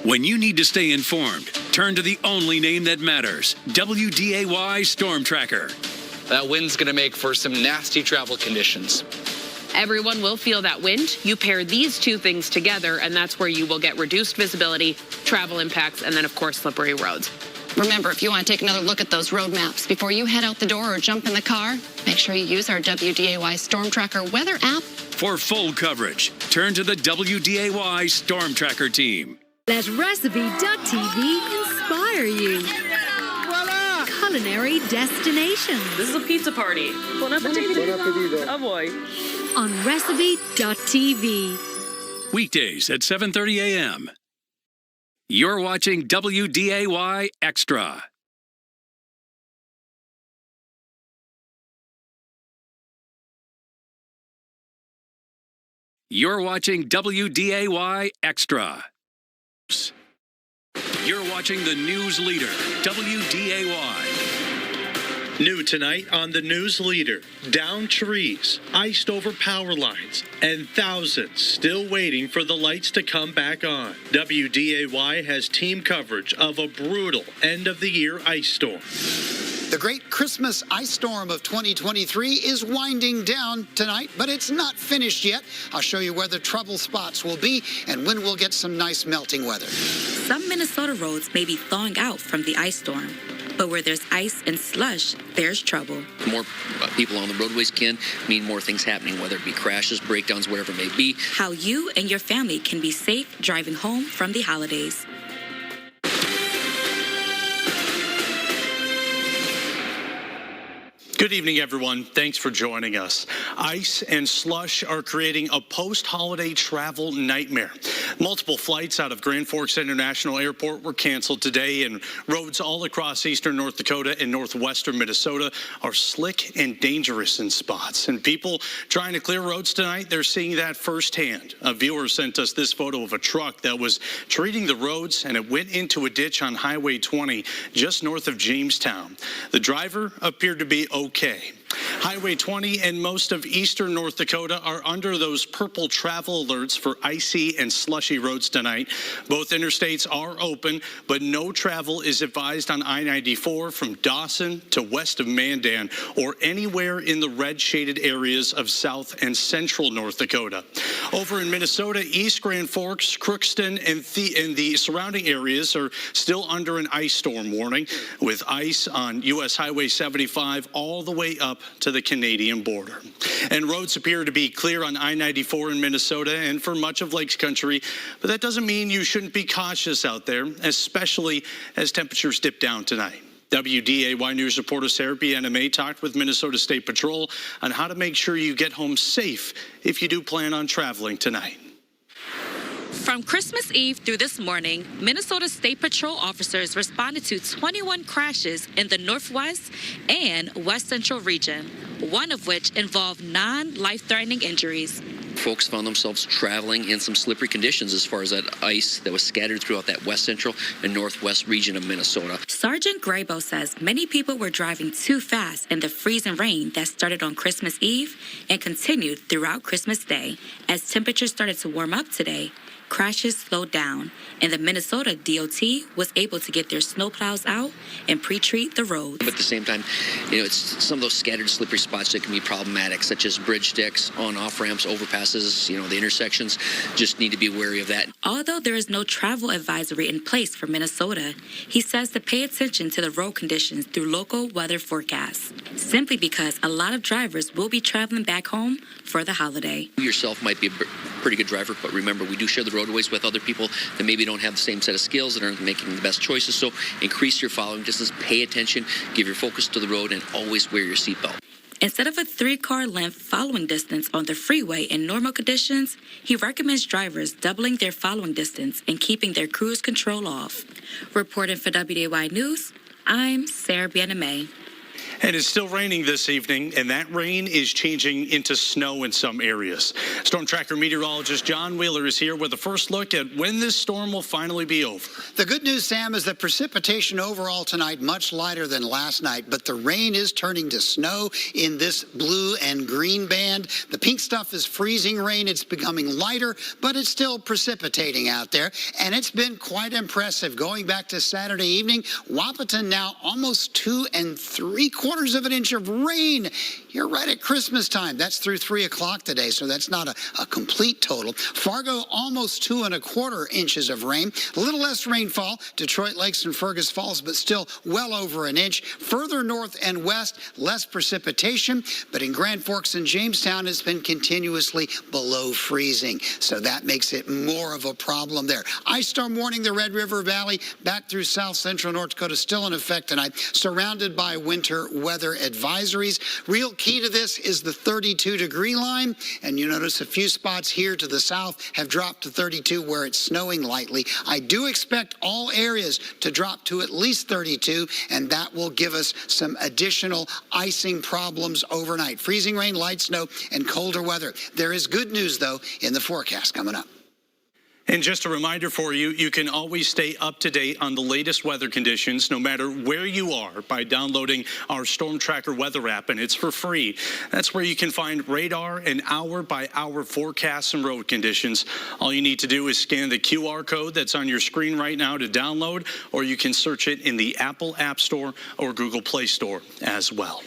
When you need to stay informed, turn to the only name that matters, WDAY Storm Tracker. That wind's going to make for some nasty travel conditions. Everyone will feel that wind. You pair these two things together, and that's where you will get reduced visibility, travel impacts, and then, of course, slippery roads. Remember, if you want to take another look at those road maps before you head out the door or jump in the car, make sure you use our WDAY Storm Tracker weather app. For full coverage, turn to the WDAY Storm Tracker team. Let Recipe.tv inspire you. Culinary destinations. This is a pizza party. Bon appetito. Oh boy. On Recipe.tv. Weekdays at 7:30 a.m. You're watching WDAY Extra. You're watching WDAY Extra. You're watching the news leader, WDAY. New tonight on the news leader, downed trees, iced over power lines, and thousands still waiting for the lights to come back on. WDAY has team coverage of a brutal end-of-the-year ice storm. The great Christmas ice storm of 2023 is winding down tonight, but it's not finished yet. I'll show you where the trouble spots will be and when we'll get some nice melting weather. Some Minnesota roads may be thawing out from the ice storm, but where there's ice and slush, there's trouble. More people on the roadways can mean more things happening, whether it be crashes, breakdowns, whatever it may be. How you and your family can be safe driving home from the holidays. Good evening, everyone. Thanks for joining us. Ice and slush are creating a post-holiday travel nightmare. Multiple flights out of Grand Forks International Airport were canceled today, and roads all across eastern North Dakota and northwestern Minnesota are slick and dangerous in spots. And people trying to clear roads tonight, they're seeing that firsthand. A viewer sent us this photo of a truck that was treating the roads, and it went into a ditch on Highway 20 just north of Jamestown. The driver appeared to be okay. Highway 20 and most of eastern North Dakota are under those purple travel alerts for icy and slushy roads tonight. Both interstates are open, but no travel is advised on I-94 from Dawson to west of Mandan or anywhere in the red shaded areas of south and central North Dakota. Over in Minnesota, East Grand Forks, Crookston, and the surrounding areas are still under an ice storm warning, with ice on U.S. Highway 75 all the way up to the Canadian border. And roads appear to be clear on I-94 in Minnesota and for much of Lakes Country, but that doesn't mean you shouldn't be cautious out there, especially as temperatures dip down tonight. WDAY News reporter Sarah BNMA talked with Minnesota State Patrol on how to make sure you get home safe if you do plan on traveling tonight. From Christmas Eve through this morning, Minnesota State Patrol officers responded to 21 crashes in the Northwest and West Central region, one of which involved non-life-threatening injuries. Folks found themselves traveling in some slippery conditions as far as that ice that was scattered throughout that West Central and Northwest region of Minnesota. Sergeant Graybo says many people were driving too fast in the freezing rain that started on Christmas Eve and continued throughout Christmas Day. As temperatures started to warm up today, crashes slowed down, and the Minnesota DOT was able to get their snowplows out and pre-treat the roads. But at the same time, it's some of those scattered slippery spots that can be problematic, such as bridge decks, on-off ramps, overpasses, the intersections. Just need to be wary of that. Although there is no travel advisory in place for Minnesota, he says to pay attention to the road conditions through local weather forecasts, simply because a lot of drivers will be traveling back home for the holiday. You yourself might be a pretty good driver, but remember, we do share the roadways with other people that maybe don't have the same set of skills and aren't making the best choices. So increase your following distance, pay attention, give your focus to the road, and always wear your seatbelt. Instead of a 3-car length following distance on the freeway in normal conditions, he recommends drivers doubling their following distance and keeping their cruise control off. Reporting for WDAY News, I'm Sarah BNMA. And it's still raining this evening, and that rain is changing into snow in some areas. Storm Tracker meteorologist John Wheeler is here with a first look at when this storm will finally be over. The good news, Sam, is that precipitation overall tonight much lighter than last night, but the rain is turning to snow in this blue and green band. The pink stuff is freezing rain. It's becoming lighter, but it's still precipitating out there, and it's been quite impressive. Going back to Saturday evening, Wahpeton now almost 2 3/4 of an inch of rain. You're right at Christmas time. That's through 3 o'clock today, so that's not a complete total. Fargo, almost 2 1/4 inches of rain. A little less rainfall, Detroit Lakes and Fergus Falls, but still well over an inch. Further north and west, less precipitation, but in Grand Forks and Jamestown, it's been continuously below freezing, so that makes it more of a problem there. Ice storm warning, the Red River Valley back through south central North Dakota still in effect tonight, surrounded by winter weather advisories. Real key to this is the 32-degree line, and you notice a few spots here to the south have dropped to 32 where it's snowing lightly. I do expect all areas to drop to at least 32, and that will give us some additional icing problems overnight. Freezing rain, light snow, and colder weather. There is good news, though, in the forecast coming up. And just a reminder for you, you can always stay up to date on the latest weather conditions, no matter where you are, by downloading our Storm Tracker weather app, and it's for free. That's where you can find radar and hour-by-hour forecasts and road conditions. All you need to do is scan the QR code that's on your screen right now to download, or you can search it in the Apple App Store or Google Play Store as well.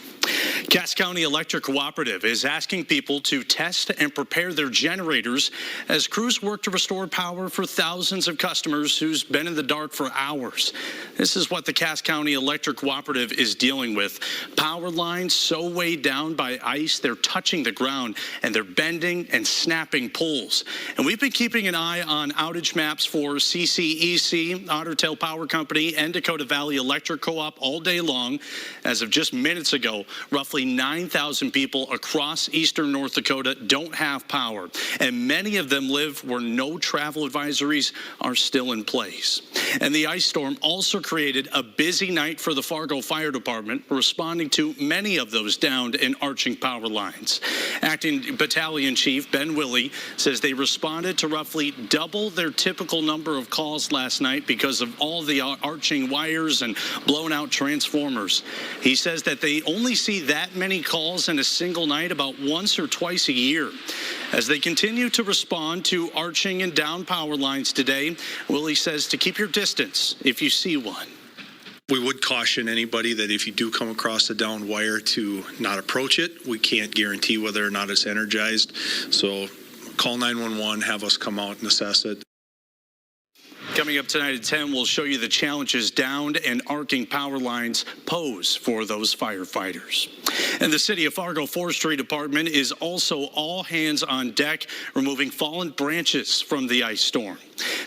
Cass County Electric Cooperative is asking people to test and prepare their generators as crews work to restore power for thousands of customers who's been in the dark for hours. This is what the Cass County Electric Cooperative is dealing with. Power lines so weighed down by ice, they're touching the ground, and they're bending and snapping poles. And we've been keeping an eye on outage maps for CCEC, Otter Tail Power Company, and Dakota Valley Electric Co-op all day long. As of just minutes ago, roughly 9,000 people across eastern North Dakota don't have power, and many of them live where no travel advisories are still in place. And the ice storm also created a busy night for the Fargo Fire Department, responding to many of those downed and arching power lines. Acting Battalion Chief Ben Willey says they responded to roughly double their typical number of calls last night because of all the arching wires and blown out transformers. He says that they only see that many calls in a single night about once or twice a year. As they continue to respond to arching and down power lines today, Willie says to keep your distance if you see one. We would caution anybody that if you do come across a downed wire to not approach it. We can't guarantee whether or not it's energized. So call 911, have us come out and assess it. Coming up tonight at 10, we'll show you the challenges downed and arcing power lines pose for those firefighters. And the City of Fargo Forestry Department is also all hands on deck, removing fallen branches from the ice storm.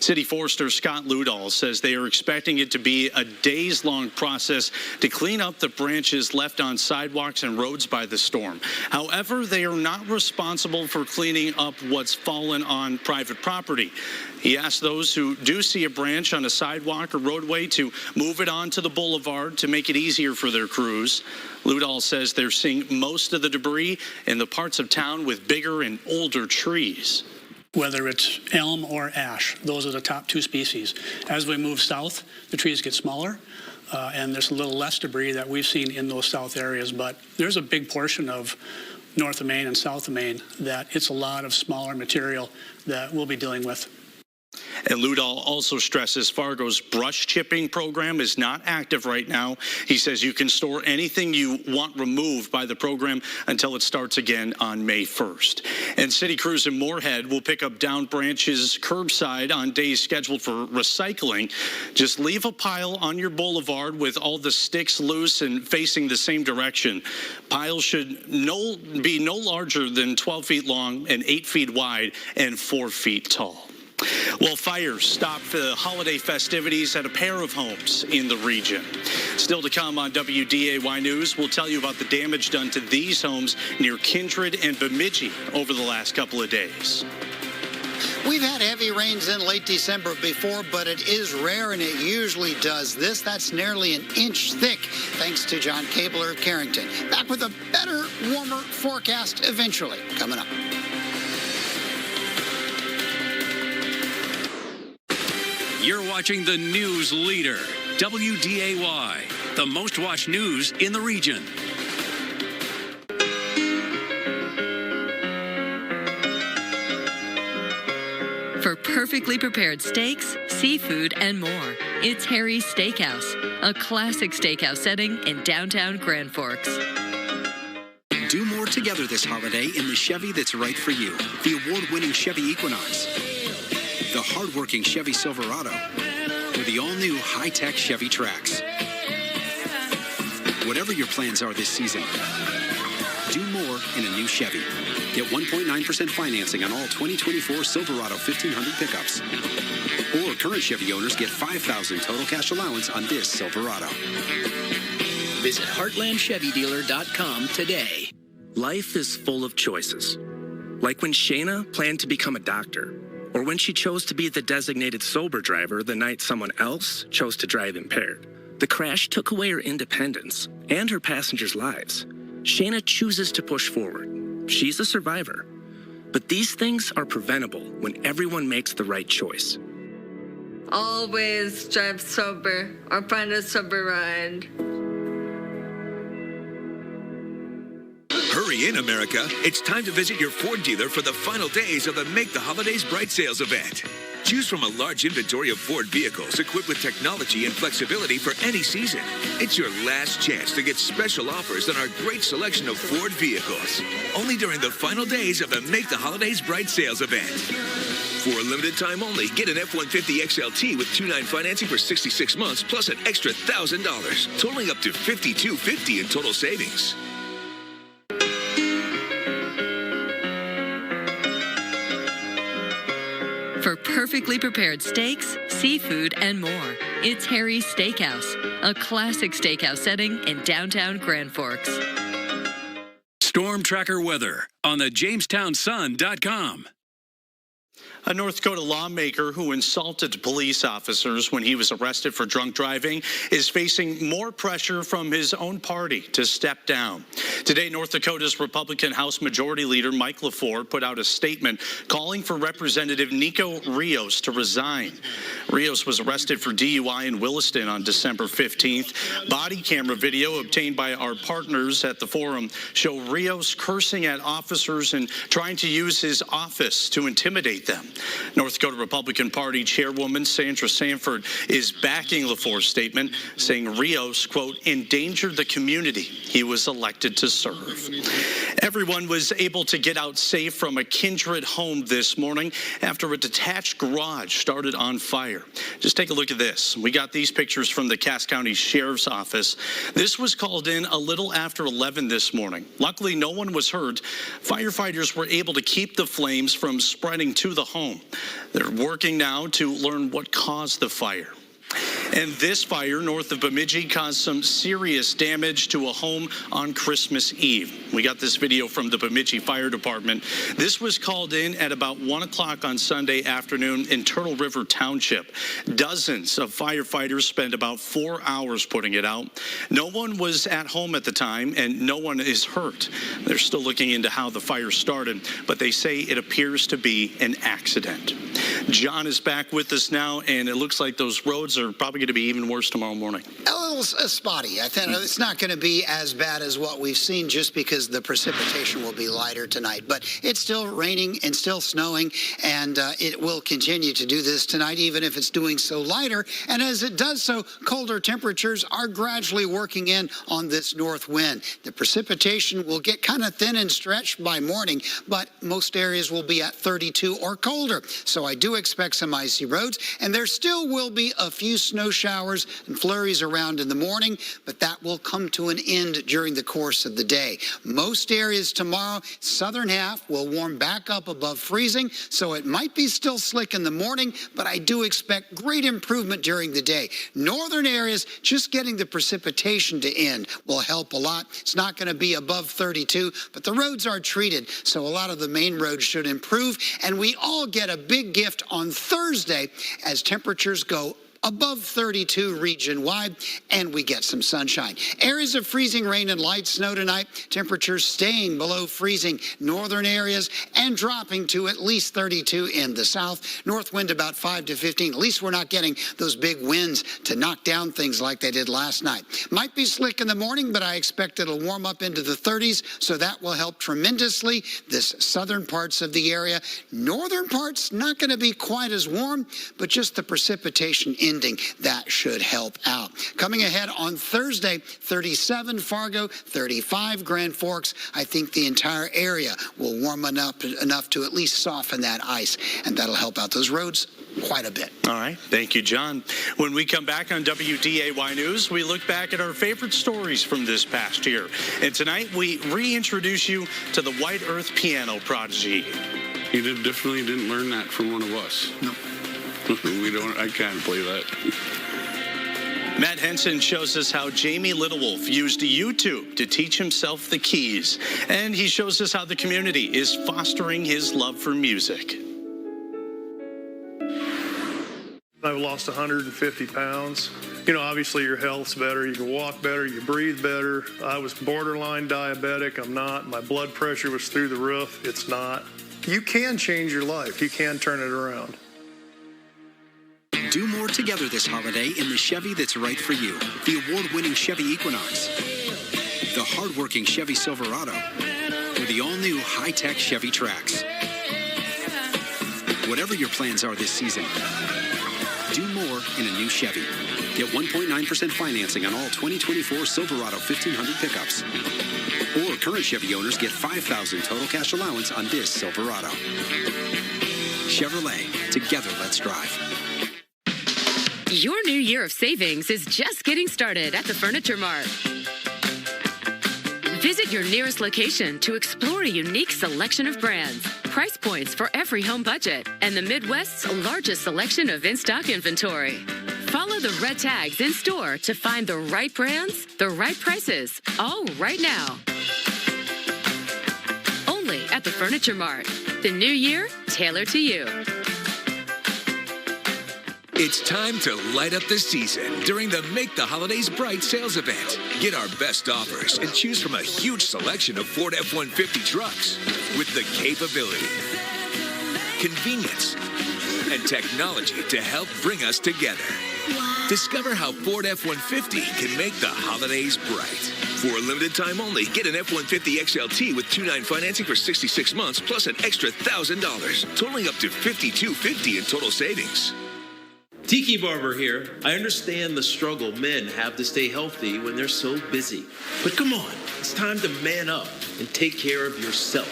City Forester Scott Ludall says they are expecting it to be a days-long process to clean up the branches left on sidewalks and roads by the storm. However, they are not responsible for cleaning up what's fallen on private property. He asked those who do see a branch on a sidewalk or roadway to move it onto the boulevard to make it easier for their crews. Ludall says they're seeing most of the debris in the parts of town with bigger and older trees. Whether it's elm or ash, those are the top two species. As we move south, the trees get smaller, and there's a little less debris that we've seen in those south areas, but there's a big portion of north of Maine and south of Maine that it's a lot of smaller material that we'll be dealing with. And Ludall also stresses Fargo's brush chipping program is not active right now. He says you can store anything you want removed by the program until it starts again on May 1st. And city crews in Moorhead will pick up downed branches curbside on days scheduled for recycling. Just leave a pile on your boulevard with all the sticks loose and facing the same direction. Piles should be no larger than 12 feet long and 8 feet wide and 4 feet tall. Well, fires stopped the holiday festivities at a pair of homes in the region. Still to come on WDAY News, we'll tell you about the damage done to these homes near Kindred and Bemidji over the last couple of days. We've had heavy rains in late December before, but it is rare, and it usually does this. That's nearly an inch thick, thanks to John Cabler of Carrington. Back with a better, warmer forecast eventually. Coming up. You're watching the news leader, WDAY, the most watched news in the region. For perfectly prepared steaks, seafood, and more, it's Harry's Steakhouse, a classic steakhouse setting in downtown Grand Forks. Do more together this holiday in the Chevy that's right for you. The award-winning Chevy Equinox, the hard-working Chevy Silverado, or the all-new high-tech Chevy Trax. Whatever your plans are this season, do more in a new Chevy. Get 1.9% financing on all 2024 Silverado 1500 pickups. Or current Chevy owners get $5,000 total cash allowance on this Silverado. Visit HeartlandChevyDealer.com today. Life is full of choices. Like when Shayna planned to become a doctor, or when she chose to be the designated sober driver the night someone else chose to drive impaired. The crash took away her independence and her passengers' lives. Shayna chooses to push forward. She's a survivor. But these things are preventable when everyone makes the right choice. Always drive sober or find a sober ride. Hurry in, America. It's time to visit your Ford dealer for the final days of the Make the Holidays Bright sales event. Choose from a large inventory of Ford vehicles equipped with technology and flexibility for any season. It's your last chance to get special offers on our great selection of Ford vehicles. Only during the final days of the Make the Holidays Bright sales event. For a limited time only, get an F-150 XLT with 2.9 financing for 66 months plus an extra $1,000, totaling up to $5,250 in total savings. For perfectly prepared steaks, seafood, and more, it's Harry's Steakhouse, a classic steakhouse setting in downtown Grand Forks. Storm Tracker weather on the JamestownSun.com. A North Dakota lawmaker who insulted police officers when he was arrested for drunk driving is facing more pressure from his own party to step down. Today, North Dakota's Republican House Majority Leader Mike LaFleur put out a statement calling for Representative Nico Rios to resign. Rios was arrested for DUI in Williston on December 15th. Body camera video obtained by our partners at the forum show Rios cursing at officers and trying to use his office to intimidate them. North Dakota Republican Party Chairwoman Sandra Sanford is backing LaFleur's statement, saying Rios, quote, endangered the community he was elected to serve. Everyone was able to get out safe from a Kindred home this morning after a detached garage started on fire. Just take a look at this. We got these pictures from the Cass County Sheriff's Office. This was called in a little after 11 this morning. Luckily, no one was hurt. Firefighters were able to keep the flames from spreading to the home. They're working now to learn what caused the fire. And this fire north of Bemidji caused some serious damage to a home on Christmas Eve. We got this video from the Bemidji Fire Department. This was called in at about 1 o'clock on Sunday afternoon in Turtle River Township. Dozens of firefighters spent about 4 hours putting it out. No one was at home at the time, and no one is hurt. They're still looking into how the fire started, but they say it appears to be an accident. John is back with us now, and it looks like those roads are probably going to be even worse tomorrow morning. A little spotty. I think it's not going to be as bad as what we've seen just because the precipitation will be lighter tonight. But it's still raining and still snowing, and it will continue to do this tonight, even if it's doing so lighter. And as it does so, colder temperatures are gradually working in on this north wind. The precipitation will get kind of thin and stretched by morning, but most areas will be at 32 or colder. So I do expect some icy roads, and there still will be a few snow snow showers and flurries around in the morning, but that will come to an end during the course of the day. Most areas tomorrow, southern half will warm back up above freezing, so it might be still slick in the morning, but I do expect great improvement during the day. Northern areas, just getting the precipitation to end will help a lot. It's not going to be above 32, but the roads are treated, so a lot of the main roads should improve, and we all get a big gift on Thursday as temperatures go above 32 region-wide, and we get some sunshine. Areas of freezing rain and light snow tonight. Temperatures staying below freezing northern areas and dropping to at least 32 in the south. North wind about 5 to 15. At least we're not getting those big winds to knock down things like they did last night. Might be slick in the morning, but I expect it'll warm up into the 30s, so that will help tremendously this southern parts of the area. Northern parts, not going to be quite as warm, but just the precipitation ending, that should help out. Coming ahead on Thursday, 37 Fargo, 35 Grand Forks. I think the entire area will warm enough to at least soften that ice, and that'll help out those roads quite a bit. All right. Thank you, John. When we come back on WDAY News, we look back at our favorite stories from this past year. And tonight, we reintroduce you to the White Earth piano prodigy. He definitely didn't learn that from one of us. No. I can't play that. Matt Henson shows us how Jamie Littlewolf used YouTube to teach himself the keys. And he shows us how the community is fostering his love for music. I've lost 150 pounds. You know, obviously your health's better. You can walk better. You breathe better. I was borderline diabetic. I'm not. My blood pressure was through the roof. It's not. You can change your life. You can turn it around. Do more together this holiday in the Chevy that's right for you. The award-winning Chevy Equinox, the hard-working Chevy Silverado, or the all-new high-tech Chevy Trax. Whatever your plans are this season, do more in a new Chevy. Get 1.9% financing on all 2024 Silverado 1500 pickups. Or current Chevy owners get $5,000 total cash allowance on this Silverado. Chevrolet, together let's drive. Your new year of savings is just getting started at the Furniture Mart. Visit your nearest location to explore a unique selection of brands, price points for every home budget, and the Midwest's largest selection of in-stock inventory. Follow the red tags in store to find the right brands, the right prices, all right now. Only at the Furniture Mart. The new year, tailored to you. It's time to light up the season during the Make the Holidays Bright sales event. Get our best offers and choose from a huge selection of Ford F-150 trucks with the capability, convenience, and technology to help bring us together. Wow. Discover how Ford F-150 can make the holidays bright. For a limited time only, get an F-150 XLT with 2.9 financing for 66 months plus an extra $1,000, totaling up to $5,250 in total savings. Tiki Barber here. I understand the struggle men have to stay healthy when they're so busy. But come on, it's time to man up and take care of yourself.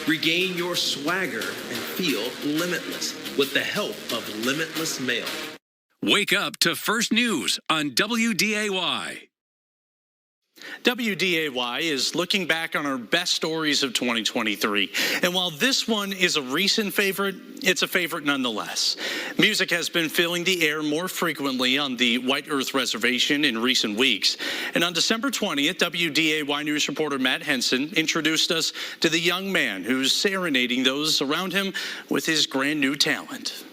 Regain your swagger and feel limitless with the help of Limitless Mail. Wake up to First News on WDAY. WDAY is looking back on our best stories of 2023. And while this one is a recent favorite, it's a favorite nonetheless. Music has been filling the air more frequently on the White Earth Reservation in recent weeks. And on December 20th, WDAY News reporter Matt Henson introduced us to the young man who's serenading those around him with his brand new talent.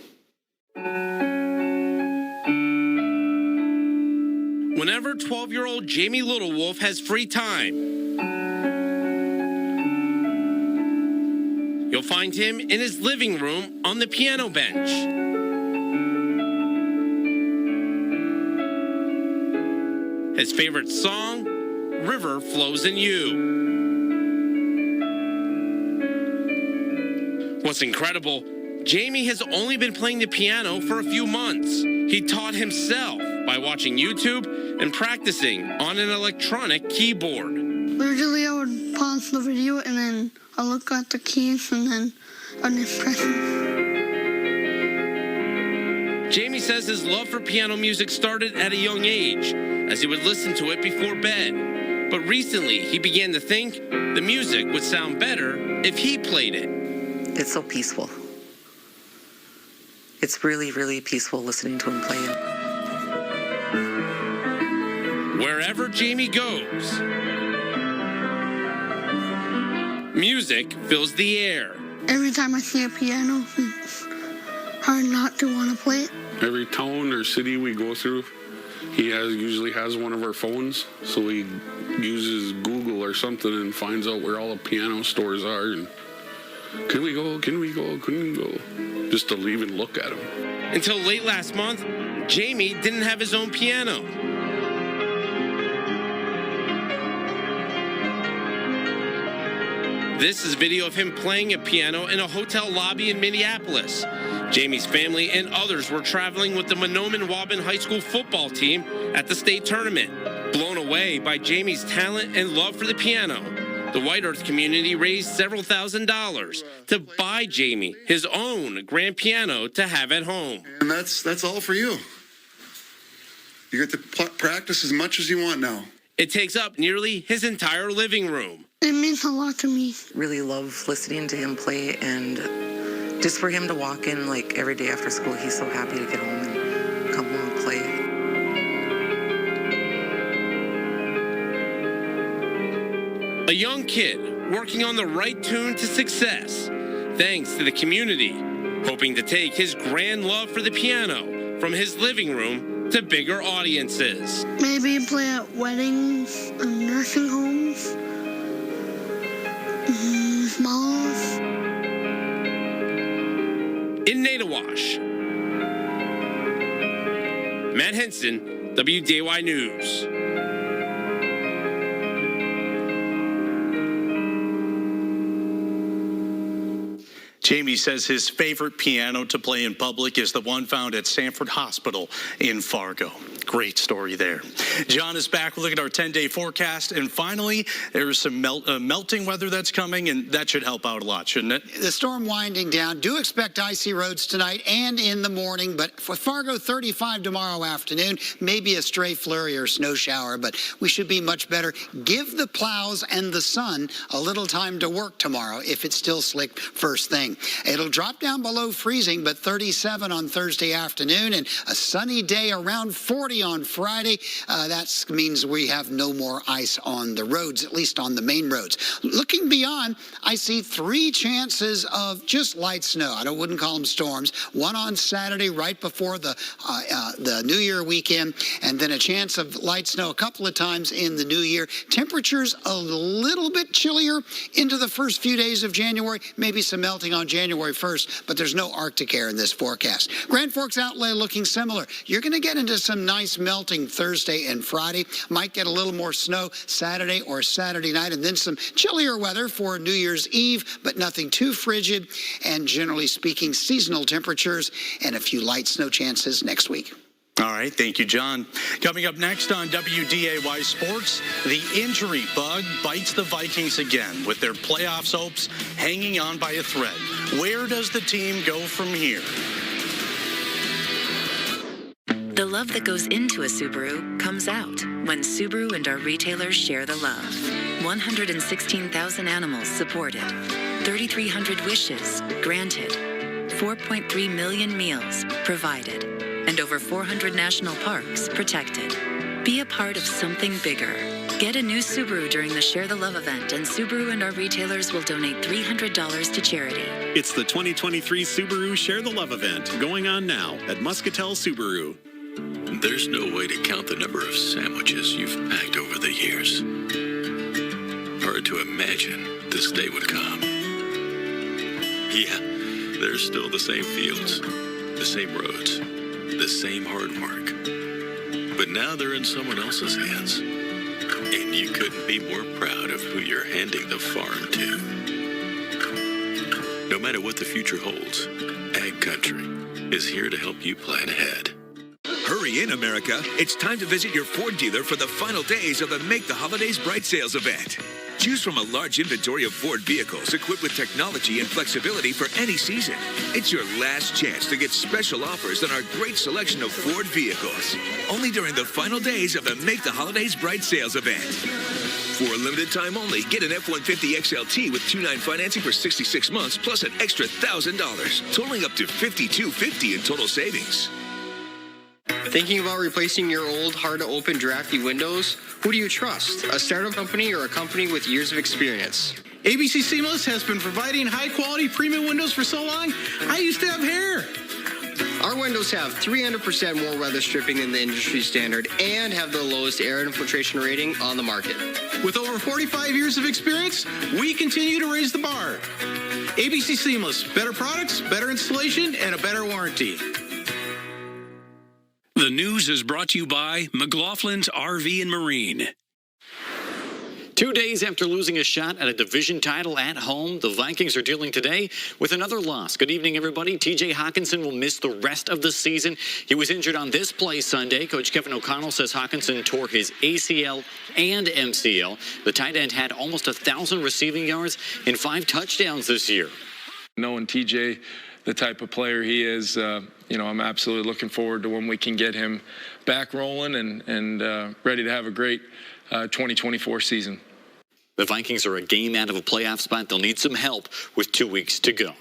Whenever 12-year-old Jamie Littlewolf has free time, you'll find him in his living room on the piano bench. His favorite song, River Flows in You. What's incredible, Jamie has only been playing the piano for a few months. He taught himself by watching YouTube and practicing on an electronic keyboard. Usually I would pause the video and then I'll look at the keys and then I'll just press them. Jamie says his love for piano music started at a young age, as he would listen to it before bed. But recently, he began to think the music would sound better if he played it. It's so peaceful. It's really, really peaceful listening to him play it. Wherever Jamie goes, music fills the air. Every time I see a piano, it's hard not to want to play it. Every town or city we go through, he usually has one of our phones, so he uses Google or something and finds out where all the piano stores are. And can we go? Just to leave and look at them. Until late last month, Jamie didn't have his own piano. This is video of him playing a piano in a hotel lobby in Minneapolis. Jamie's family and others were traveling with the Mahnomen-Waban High School football team at the state tournament. Blown away by Jamie's talent and love for the piano, the White Earth community raised several $1,000s to buy Jamie his own grand piano to have at home. And that's all for you. You get to practice as much as you want now. It takes up nearly his entire living room. It means a lot to me. Really love listening to him play, and just for him to walk in like every day after school, he's so happy to get home and come home and play. A young kid working on the right tune to success, thanks to the community, hoping to take his grand love for the piano from his living room to bigger audiences. Maybe play at weddings and nursing homes, malls. In Natiwash, Matt Henson, WDAY News. Jamie says his favorite piano to play in public is the one found at Sanford Hospital in Fargo. Great story there. John is back. We'll look at our 10-day forecast. And finally, there's some melting weather that's coming, and that should help out a lot, shouldn't it? The storm winding down. Do expect icy roads tonight and in the morning. But for Fargo, 35 tomorrow afternoon. Maybe a stray flurry or snow shower, but we should be much better. Give the plows and the sun a little time to work tomorrow if it's still slick first thing. It'll drop down below freezing, but 37 on Thursday afternoon and a sunny day around 40 on Friday. That means we have no more ice on the roads, at least on the main roads. Looking beyond, I see 3 chances of just light snow. I wouldn't call them storms. One on Saturday right before the New Year weekend, and then a chance of light snow a couple of times in the new year. Temperatures a little bit chillier into the first few days of January, maybe some melting on January 1st, but there's no Arctic air in this forecast. Grand Forks Outlet looking similar. You're going to get into some nice melting Thursday and Friday. Might get a little more snow Saturday or Saturday night, and then some chillier weather for New Year's Eve, but nothing too frigid, and generally speaking, seasonal temperatures and a few light snow chances next week. All right, thank you, John. Coming up next on WDAY Sports, the injury bug bites the Vikings again with their playoffs hopes hanging on by a thread. Where does the team go from here? The love that goes into a Subaru comes out when Subaru and our retailers share the love. 116,000 animals supported, 3,300 wishes granted, 4.3 million meals provided, and over 400 national parks protected. Be a part of something bigger. Get a new Subaru during the Share the Love event, and Subaru and our retailers will donate $300 to charity. It's the 2023 Subaru Share the Love event going on now at Muscatel Subaru. There's no way to count the number of sandwiches you've packed over the years. Hard to imagine this day would come. Yeah, there's still the same fields, the same roads, the same hard work. But now they're in someone else's hands. And you couldn't be more proud of who you're handing the farm to. No matter what the future holds, Ag Country is here to help you plan ahead. Hurry Hurry in, America. It's time to visit your Ford dealer for the final days of the Make the Holidays Bright sales event. Choose from a large inventory of Ford vehicles equipped with technology and flexibility for any season. It's your last chance to get special offers on our great selection of Ford vehicles. Only during the final days of the Make the Holidays Bright sales event. For a limited time only, get an F-150 XLT with 2.9 financing for 66 months plus an extra $1,000, totaling up to $5,250 in total savings. Thinking about replacing your old, hard-to-open, drafty windows? Who do you trust? A startup company or a company with years of experience? ABC Seamless has been providing high-quality premium windows for so long, I used to have hair. Our windows have 300% more weather stripping than the industry standard and have the lowest air infiltration rating on the market. With over 45 years of experience, we continue to raise the bar. ABC Seamless, better products, better installation, and a better warranty. The news is brought to you by McLaughlin's RV and Marine. 2 days after losing a shot at a division title at home, the Vikings are dealing today with another loss. Good evening, everybody. TJ Hawkinson will miss the rest of the season. He was injured on this play Sunday. Coach Kevin O'Connell says Hawkinson tore his ACL and MCL. The tight end had almost 1,000 receiving yards and 5 touchdowns this year. Knowing TJ, the type of player he is, I'm absolutely looking forward to when we can get him back rolling and ready to have a great 2024 season. The Vikings are a game out of a playoff spot. They'll need some help with 2 weeks to go.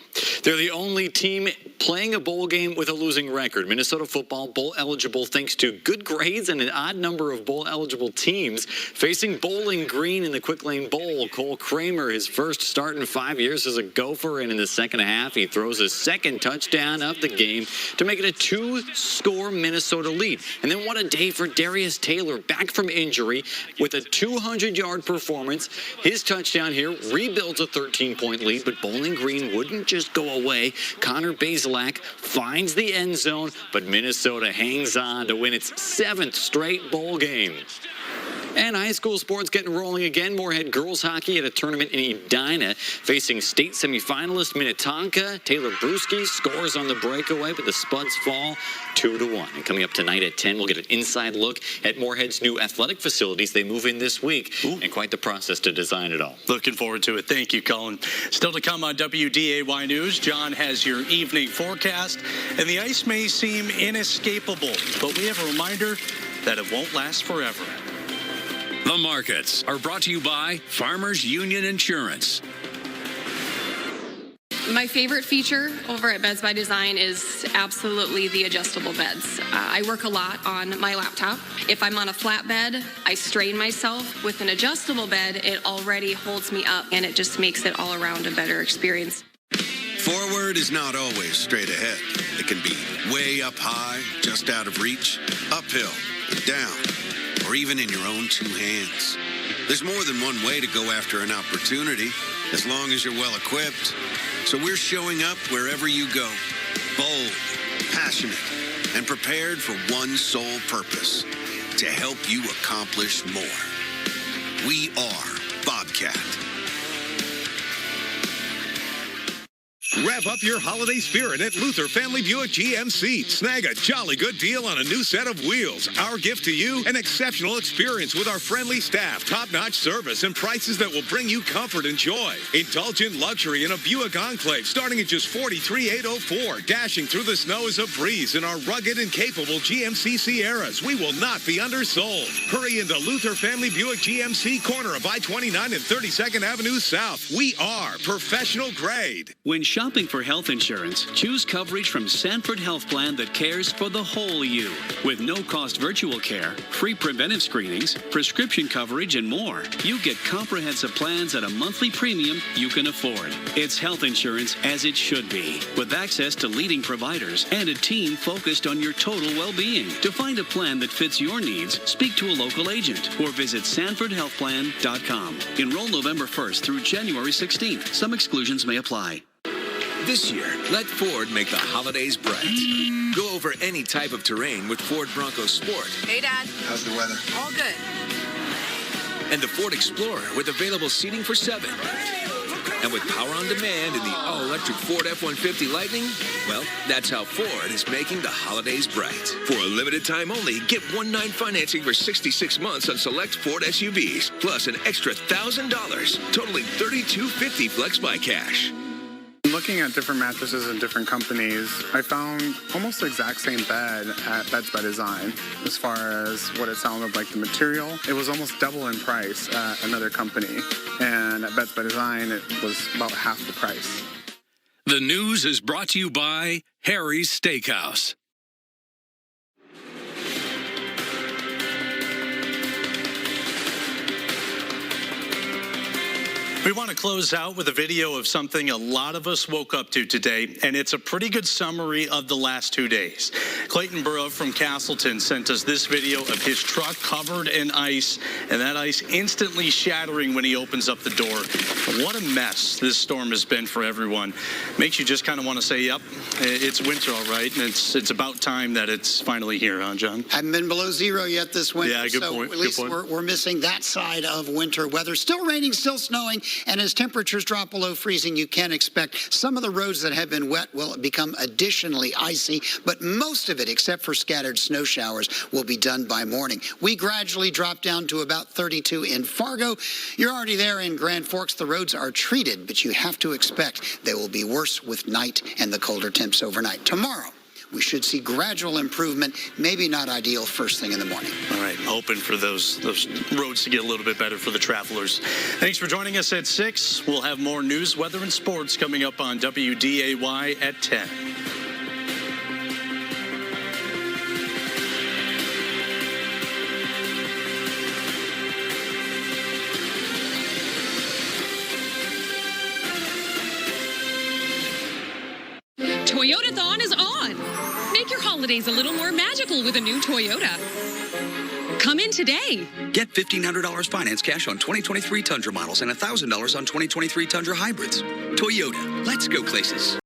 They're the only team playing a bowl game with a losing record. Minnesota football bowl eligible thanks to good grades and an odd number of bowl eligible teams. Facing Bowling Green in the Quick Lane Bowl, Cole Kramer, his first start in 5 years as a Gopher, and in the second half he throws his second touchdown of the game to make it a 2-score Minnesota lead. And then what a day for Darius Taylor, back from injury with a 200-yard performance. His touchdown here rebuilds a 13-point lead, but Bowling Green wouldn't just go away. Connor Bazelak finds the end zone, but Minnesota hangs on to win its 7th straight bowl game. And high school sports getting rolling again. Moorhead girls hockey at a tournament in Edina facing state semifinalist Minnetonka. Taylor Bruschi scores on the breakaway, but the Spuds fall 2-1. And coming up tonight at 10, we'll get an inside look at Moorhead's new athletic facilities. They move in this week, and quite the process to design it all. Looking forward to it. Thank you, Colin. Still to come on WDAY News, John has your evening forecast, and the ice may seem inescapable, but we have a reminder that it won't last forever. The markets are brought to you by Farmers Union Insurance. My favorite feature over at Beds by Design is absolutely the adjustable beds. I work a lot on my laptop. If I'm on a flat bed, I strain myself. With an adjustable bed, it already holds me up, and it just makes it all around a better experience. Forward is not always straight ahead. It can be way up high, just out of reach, uphill, and down, or even in your own 2 hands. There's more than one way to go after an opportunity, as long as you're well equipped. So we're showing up wherever you go, bold, passionate, and prepared for one sole purpose, to help you accomplish more. We are Bobcat. Rev up your holiday spirit at Luther Family Buick GMC. Snag a jolly good deal on a new set of wheels. Our gift to you, an exceptional experience with our friendly staff, top-notch service, and prices that will bring you comfort and joy. Indulge in luxury in a Buick Enclave starting at just $43,804. Dashing through the snow is a breeze in our rugged and capable GMC Sierras. We will not be undersold. Hurry into Luther Family Buick GMC, corner of I-29 and 32nd Avenue South. We are professional grade. When shopping for health insurance, choose coverage from Sanford Health Plan that cares for the whole you. With no-cost virtual care, free preventive screenings, prescription coverage, and more, you get comprehensive plans at a monthly premium you can afford. It's health insurance as it should be, with access to leading providers and a team focused on your total well-being. To find a plan that fits your needs, speak to a local agent or visit SanfordHealthPlan.com. Enroll November 1st through January 16th. Some exclusions may apply. This year, let Ford make the holidays bright. Go over any type of terrain with Ford Bronco Sport. Hey, Dad. How's the weather? All good. And the Ford Explorer with available seating for 7. And with power on demand in the all-electric Ford F-150 Lightning, well, that's how Ford is making the holidays bright. For a limited time only, get 1-9 financing for 66 months on select Ford SUVs, plus an extra $1,000, totaling $3,250 Flex by Cash. Looking at different mattresses and different companies, I found almost the exact same bed at Beds by Design. As far as what it sounded like, the material, it was almost double in price at another company. And at Beds by Design, it was about half the price. The news is brought to you by Harry's Steakhouse. We want to close out with a video of something a lot of us woke up to today, and it's a pretty good summary of the last 2 days. Clayton Burrow from Castleton sent us this video of his truck covered in ice, and that ice instantly shattering when he opens up the door. What a mess this storm has been for everyone. Makes you just kind of want to say, yep, it's winter, all right, and it's about time that it's finally here, huh, John? Haven't been below zero yet this winter. Yeah, good point. At least we're missing that side of winter weather. Still raining, still snowing. And as temperatures drop below freezing, you can expect some of the roads that have been wet will become additionally icy, but most of it, except for scattered snow showers, will be done by morning. We gradually drop down to about 32 in Fargo. You're already there in Grand Forks. The roads are treated, but you have to expect they will be worse with night and the colder temps overnight. Tomorrow, we should see gradual improvement, maybe not ideal first thing in the morning. All right, hoping for those roads to get a little bit better for the travelers. Thanks for joining us at 6. We'll have more news, weather, and sports coming up on WDAY at 10. Toyotathon is on. Make your holidays a little more magical with a new Toyota. Come in today. Get $1,500 finance cash on 2023 Tundra models and $1,000 on 2023 Tundra hybrids. Toyota, let's go places.